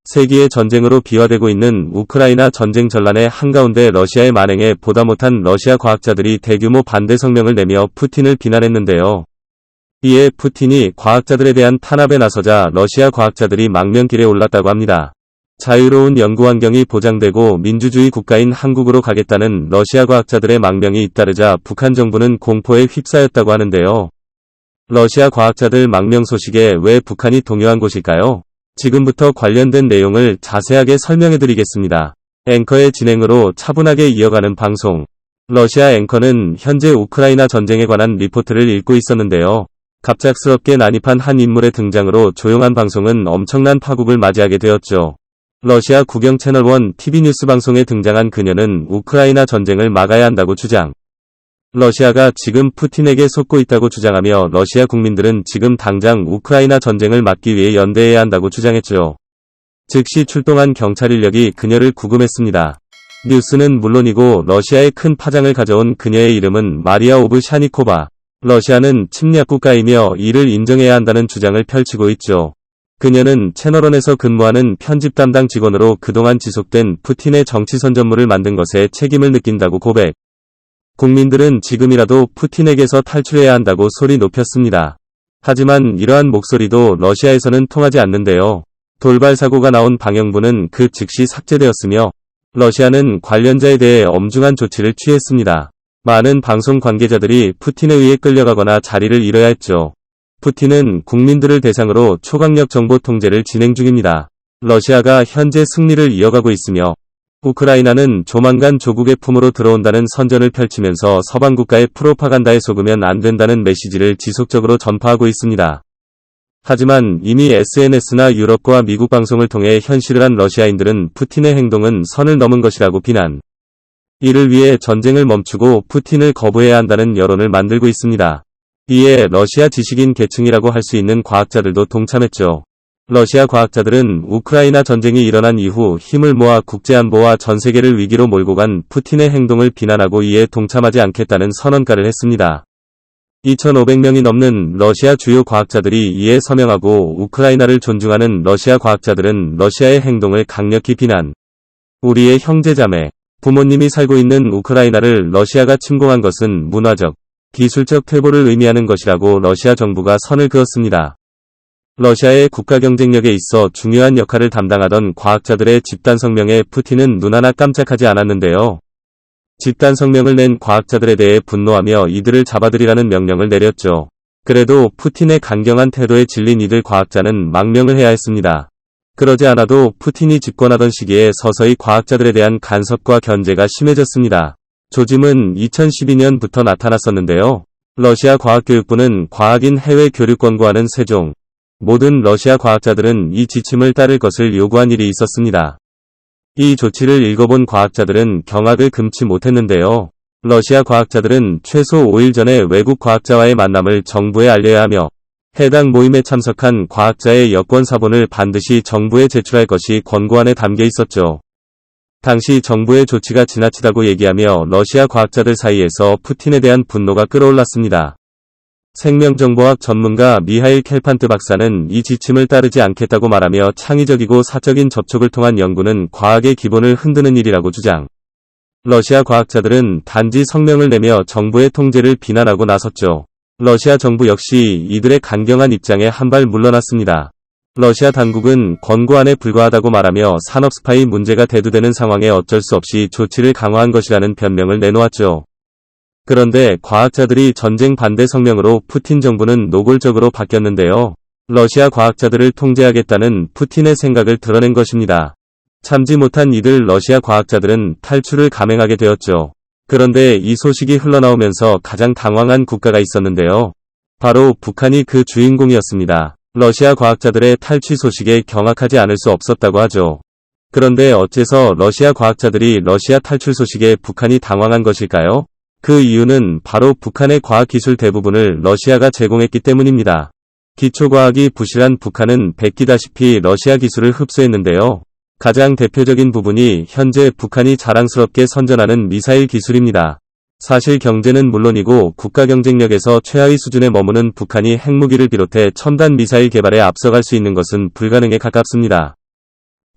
세기의 전쟁으로 비화되고 있는 우크라이나 전쟁 전란의 한가운데 러시아의 만행에 보다 못한 러시아 과학자들이 대규모 반대 성명을 내며 푸틴을 비난했는데요. 이에 푸틴이 과학자들에 대한 탄압에 나서자 러시아 과학자들이 망명길에 올랐다고 합니다. 자유로운 연구 환경이 보장되고 민주주의 국가인 한국으로 가겠다는 러시아 과학자들의 망명이 잇따르자 북한 정부는 공포에 휩싸였다고 하는데요. 러시아 과학자들 망명 소식에 왜 북한이 동요한 곳일까요? 지금부터 관련된 내용을 자세하게 설명해드리겠습니다. 앵커의 진행으로 차분하게 이어가는 방송. 러시아 앵커는 현재 우크라이나 전쟁에 관한 리포트를 읽고 있었는데요. 갑작스럽게 난입한 한 인물의 등장으로 조용한 방송은 엄청난 파국을 맞이하게 되었죠. 러시아 국영 채널1 TV 뉴스 방송에 등장한 그녀는 우크라이나 전쟁을 막아야 한다고 주장. 러시아가 지금 푸틴에게 속고 있다고 주장하며 러시아 국민들은 지금 당장 우크라이나 전쟁을 막기 위해 연대해야 한다고 주장했죠. 즉시 출동한 경찰 인력이 그녀를 구금했습니다. 뉴스는 물론이고 러시아에 큰 파장을 가져온 그녀의 이름은 마리아 오브샤니코바. 러시아는 침략 국가이며 이를 인정해야 한다는 주장을 펼치고 있죠. 그녀는 채널1에서 근무하는 편집 담당 직원으로 그동안 지속된 푸틴의 정치 선전물을 만든 것에 책임을 느낀다고 고백. 국민들은 지금이라도 푸틴에게서 탈출해야 한다고 소리 높였습니다. 하지만 이러한 목소리도 러시아에서는 통하지 않는데요. 돌발 사고가 나온 방영부는 그 즉시 삭제되었으며 러시아는 관련자에 대해 엄중한 조치를 취했습니다. 많은 방송 관계자들이 푸틴에 의해 끌려가거나 자리를 잃어야 했죠. 푸틴은 국민들을 대상으로 초강력 정보 통제를 진행 중입니다. 러시아가 현재 승리를 이어가고 있으며 우크라이나는 조만간 조국의 품으로 들어온다는 선전을 펼치면서 서방 국가의 프로파간다에 속으면 안 된다는 메시지를 지속적으로 전파하고 있습니다. 하지만 이미 SNS나 유럽과 미국 방송을 통해 현실을 한 러시아인들은 푸틴의 행동은 선을 넘은 것이라고 비난. 이를 위해 전쟁을 멈추고 푸틴을 거부해야 한다는 여론을 만들고 있습니다. 이에 러시아 지식인 계층이라고 할 수 있는 과학자들도 동참했죠. 러시아 과학자들은 우크라이나 전쟁이 일어난 이후 힘을 모아 국제안보와 전세계를 위기로 몰고 간 푸틴의 행동을 비난하고 이에 동참하지 않겠다는 선언가를 했습니다. 2,500명이 넘는 러시아 주요 과학자들이 이에 서명하고 우크라이나를 존중하는 러시아 과학자들은 러시아의 행동을 강력히 비난. 우리의 형제자매, 부모님이 살고 있는 우크라이나를 러시아가 침공한 것은 문화적, 기술적 퇴보를 의미하는 것이라고 러시아 정부가 선을 그었습니다. 러시아의 국가 경쟁력에 있어 중요한 역할을 담당하던 과학자들의 집단 성명에 푸틴은 눈 하나 깜짝하지 않았는데요. 집단 성명을 낸 과학자들에 대해 분노하며 이들을 잡아들이라는 명령을 내렸죠. 그래도 푸틴의 강경한 태도에 질린 이들 과학자는 망명을 해야 했습니다. 그러지 않아도 푸틴이 집권하던 시기에 서서히 과학자들에 대한 간섭과 견제가 심해졌습니다. 조짐은 2012년부터 나타났었는데요. 러시아 과학교육부는 과학인 해외 교류 권고하는 세종. 모든 러시아 과학자들은 이 지침을 따를 것을 요구한 일이 있었습니다. 이 조치를 읽어본 과학자들은 경악을 금치 못했는데요. 러시아 과학자들은 최소 5일 전에 외국 과학자와의 만남을 정부에 알려야 하며 해당 모임에 참석한 과학자의 여권 사본을 반드시 정부에 제출할 것이 권고안에 담겨 있었죠. 당시 정부의 조치가 지나치다고 얘기하며 러시아 과학자들 사이에서 푸틴에 대한 분노가 끌어올랐습니다. 생명정보학 전문가 미하일 켈판트 박사는 이 지침을 따르지 않겠다고 말하며 창의적이고 사적인 접촉을 통한 연구는 과학의 기본을 흔드는 일이라고 주장. 러시아 과학자들은 단지 성명을 내며 정부의 통제를 비난하고 나섰죠. 러시아 정부 역시 이들의 강경한 입장에 한 발 물러났습니다. 러시아 당국은 권고안에 불과하다고 말하며 산업 스파이 문제가 대두되는 상황에 어쩔 수 없이 조치를 강화한 것이라는 변명을 내놓았죠. 그런데 과학자들이 전쟁 반대 성명으로 푸틴 정부는 노골적으로 바뀌었는데요. 러시아 과학자들을 통제하겠다는 푸틴의 생각을 드러낸 것입니다. 참지 못한 이들 러시아 과학자들은 탈출을 감행하게 되었죠. 그런데 이 소식이 흘러나오면서 가장 당황한 국가가 있었는데요. 바로 북한이 그 주인공이었습니다. 러시아 과학자들의 탈취 소식에 경악하지 않을 수 없었다고 하죠. 그런데 어째서 러시아 과학자들이 러시아 탈출 소식에 북한이 당황한 것일까요? 그 이유는 바로 북한의 과학기술 대부분을 러시아가 제공했기 때문입니다. 기초과학이 부실한 북한은 베끼다시피 러시아 기술을 흡수했는데요. 가장 대표적인 부분이 현재 북한이 자랑스럽게 선전하는 미사일 기술입니다. 사실 경제는 물론이고 국가 경쟁력에서 최하위 수준에 머무는 북한이 핵무기를 비롯해 첨단 미사일 개발에 앞서갈 수 있는 것은 불가능에 가깝습니다.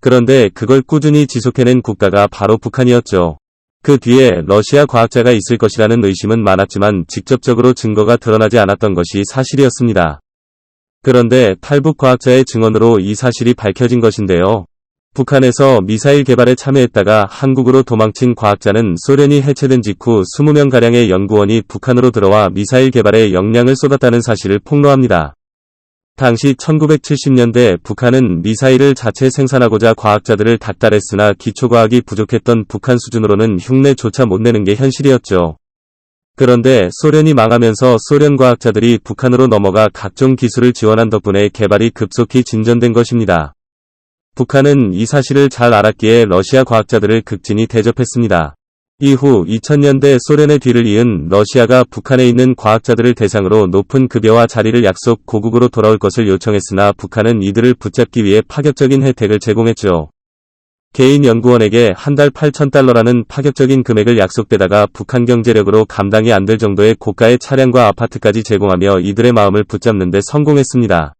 그런데 그걸 꾸준히 지속해낸 국가가 바로 북한이었죠. 그 뒤에 러시아 과학자가 있을 것이라는 의심은 많았지만 직접적으로 증거가 드러나지 않았던 것이 사실이었습니다. 그런데 탈북 과학자의 증언으로 이 사실이 밝혀진 것인데요. 북한에서 미사일 개발에 참여했다가 한국으로 도망친 과학자는 소련이 해체된 직후 20명가량의 연구원이 북한으로 들어와 미사일 개발에 역량을 쏟았다는 사실을 폭로합니다. 당시 1970년대 북한은 미사일을 자체 생산하고자 과학자들을 닥달했으나 기초과학이 부족했던 북한 수준으로는 흉내조차 못 내는 게 현실이었죠. 그런데 소련이 망하면서 소련 과학자들이 북한으로 넘어가 각종 기술을 지원한 덕분에 개발이 급속히 진전된 것입니다. 북한은 이 사실을 잘 알았기에 러시아 과학자들을 극진히 대접했습니다. 이후 2000년대 소련의 뒤를 이은 러시아가 북한에 있는 과학자들을 대상으로 높은 급여와 자리를 약속 고국으로 돌아올 것을 요청했으나 북한은 이들을 붙잡기 위해 파격적인 혜택을 제공했죠. 개인 연구원에게 한 달 $8,000라는 파격적인 금액을 약속되다가 북한 경제력으로 감당이 안 될 정도의 고가의 차량과 아파트까지 제공하며 이들의 마음을 붙잡는 데 성공했습니다.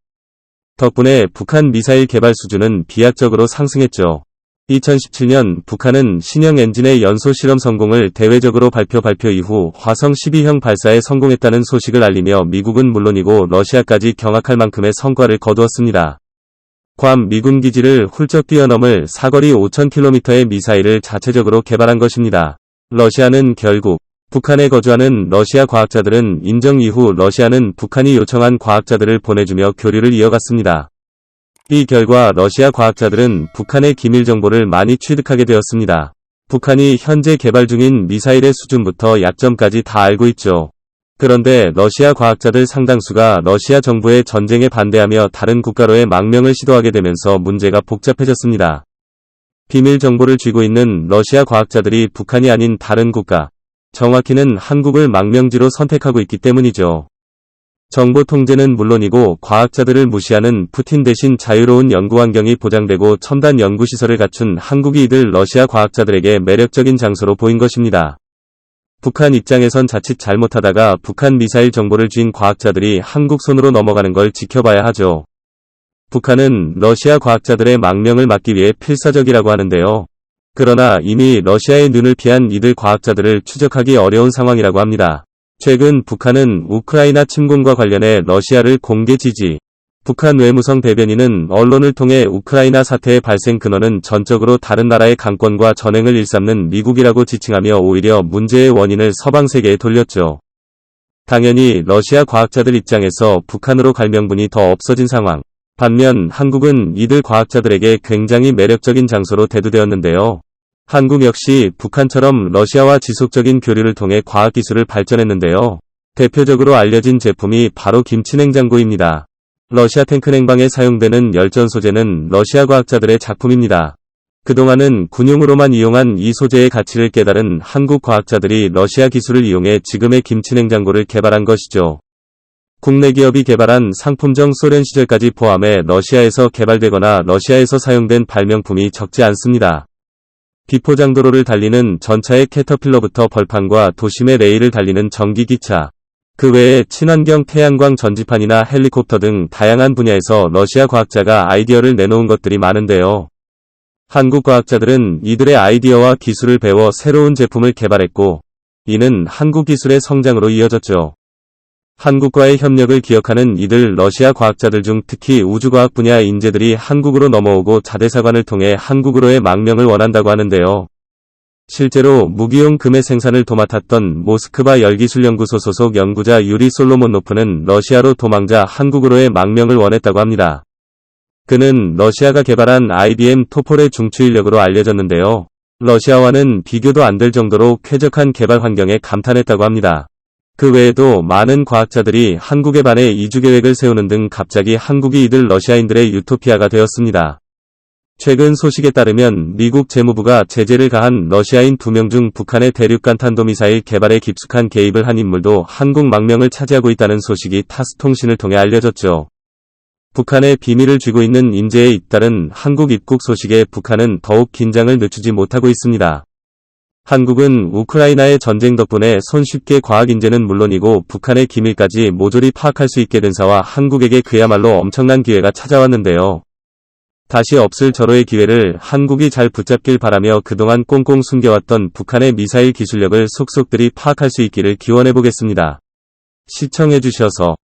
덕분에 북한 미사일 개발 수준은 비약적으로 상승했죠. 2017년 북한은 신형 엔진의 연소 실험 성공을 대외적으로 발표 이후 화성 12형 발사에 성공했다는 소식을 알리며 미국은 물론이고 러시아까지 경악할 만큼의 성과를 거두었습니다. 괌 미군 기지를 훌쩍 뛰어넘을 사거리 5,000km의 미사일을 자체적으로 개발한 것입니다. 러시아는 결국 북한에 거주하는 러시아 과학자들은 인정 이후 러시아는 북한이 요청한 과학자들을 보내주며 교류를 이어갔습니다. 이 결과 러시아 과학자들은 북한의 기밀 정보를 많이 취득하게 되었습니다. 북한이 현재 개발 중인 미사일의 수준부터 약점까지 다 알고 있죠. 그런데 러시아 과학자들 상당수가 러시아 정부의 전쟁에 반대하며 다른 국가로의 망명을 시도하게 되면서 문제가 복잡해졌습니다. 비밀 정보를 쥐고 있는 러시아 과학자들이 북한이 아닌 다른 국가, 정확히는 한국을 망명지로 선택하고 있기 때문이죠. 정보 통제는 물론이고 과학자들을 무시하는 푸틴 대신 자유로운 연구 환경이 보장되고 첨단 연구시설을 갖춘 한국이 이들 러시아 과학자들에게 매력적인 장소로 보인 것입니다. 북한 입장에선 자칫 잘못하다가 북한 미사일 정보를 쥔 과학자들이 한국 손으로 넘어가는 걸 지켜봐야 하죠. 북한은 러시아 과학자들의 망명을 막기 위해 필사적이라고 하는데요. 그러나 이미 러시아의 눈을 피한 이들 과학자들을 추적하기 어려운 상황이라고 합니다. 최근 북한은 우크라이나 침공과 관련해 러시아를 공개 지지. 북한 외무성 대변인은 언론을 통해 우크라이나 사태의 발생 근원은 전적으로 다른 나라의 강권과 전횡을 일삼는 미국이라고 지칭하며 오히려 문제의 원인을 서방 세계에 돌렸죠. 당연히 러시아 과학자들 입장에서 북한으로 갈 명분이 더 없어진 상황. 반면 한국은 이들 과학자들에게 굉장히 매력적인 장소로 대두되었는데요. 한국 역시 북한처럼 러시아와 지속적인 교류를 통해 과학기술을 발전했는데요. 대표적으로 알려진 제품이 바로 김치냉장고입니다. 러시아 탱크 냉방에 사용되는 열전 소재는 러시아 과학자들의 작품입니다. 그동안은 군용으로만 이용한 이 소재의 가치를 깨달은 한국 과학자들이 러시아 기술을 이용해 지금의 김치냉장고를 개발한 것이죠. 국내 기업이 개발한 상품정 소련 시절까지 포함해 러시아에서 개발되거나 러시아에서 사용된 발명품이 적지 않습니다. 비포장도로를 달리는 전차의 캐터필러부터 벌판과 도심의 레일을 달리는 전기기차, 그 외에 친환경 태양광 전지판이나 헬리콥터 등 다양한 분야에서 러시아 과학자가 아이디어를 내놓은 것들이 많은데요. 한국 과학자들은 이들의 아이디어와 기술을 배워 새로운 제품을 개발했고, 이는 한국 기술의 성장으로 이어졌죠. 한국과의 협력을 기억하는 이들 러시아 과학자들 중 특히 우주과학 분야 인재들이 한국으로 넘어오고 자대사관을 통해 한국으로의 망명을 원한다고 하는데요. 실제로 무기용 금의 생산을 도맡았던 모스크바 열기술연구소 소속 연구자 유리 솔로몬노프는 러시아로 도망자 한국으로의 망명을 원했다고 합니다. 그는 러시아가 개발한 IBM 토폴의 중추 인력으로 알려졌는데요. 러시아와는 비교도 안 될 정도로 쾌적한 개발 환경에 감탄했다고 합니다. 그 외에도 많은 과학자들이 한국에 반해 이주 계획을 세우는 등 갑자기 한국이 이들 러시아인들의 유토피아가 되었습니다. 최근 소식에 따르면 미국 재무부가 제재를 가한 러시아인 2명 중 북한의 대륙간 탄도미사일 개발에 깊숙한 개입을 한 인물도 한국 망명을 차지하고 있다는 소식이 타스통신을 통해 알려졌죠. 북한의 비밀을 쥐고 있는 인재에 잇따른 한국 입국 소식에 북한은 더욱 긴장을 늦추지 못하고 있습니다. 한국은 우크라이나의 전쟁 덕분에 손쉽게 과학 인재는 물론이고 북한의 기밀까지 모조리 파악할 수 있게 된 사와 한국에게 그야말로 엄청난 기회가 찾아왔는데요. 다시 없을 절호의 기회를 한국이 잘 붙잡길 바라며 그동안 꽁꽁 숨겨왔던 북한의 미사일 기술력을 속속들이 파악할 수 있기를 기원해보겠습니다. 시청해주셔서